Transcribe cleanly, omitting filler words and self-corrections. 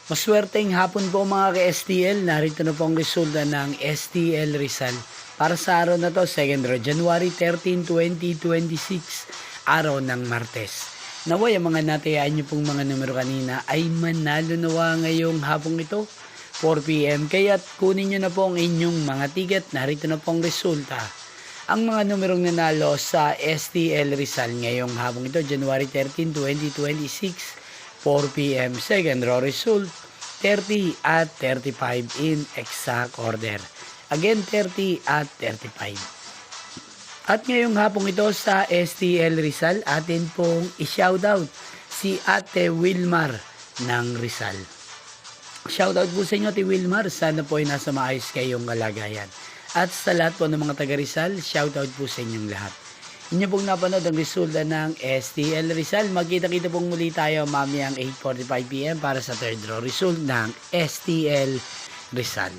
Maswerteng hapon po mga ka-STL. Narito na po ang resulta ng STL Rizal. Para sa araw na to, January 13, 2026, araw ng Martes. Naway ang mga natayaan nyo pong mga numero kanina ay manalo nawa ngayong hapong ito, 4 p.m. Kaya't kunin nyo na po ang inyong mga ticket. Narito na po ang resulta. Ang mga numerong nanalo sa STL Rizal ngayong hapong ito, January 13, 2026, 4 p.m. Second row result, 30 at 35 in exact order. Again, 30 at 35. At ngayong hapong ito sa STL Rizal, atin pong i-shoutout si Ate Wilmar ng Rizal. Shoutout po sa inyo, Ate Wilmar. Sana po ay nasa maayos kayong kalagayan. At sa lahat po ng mga taga Rizal, shoutout po sa inyong lahat. Inyo pong napanood ang resulta ng STL Rizal. Magkita-kita pong muli tayo mamayang 8:45 p.m. para sa third row result ng STL Rizal.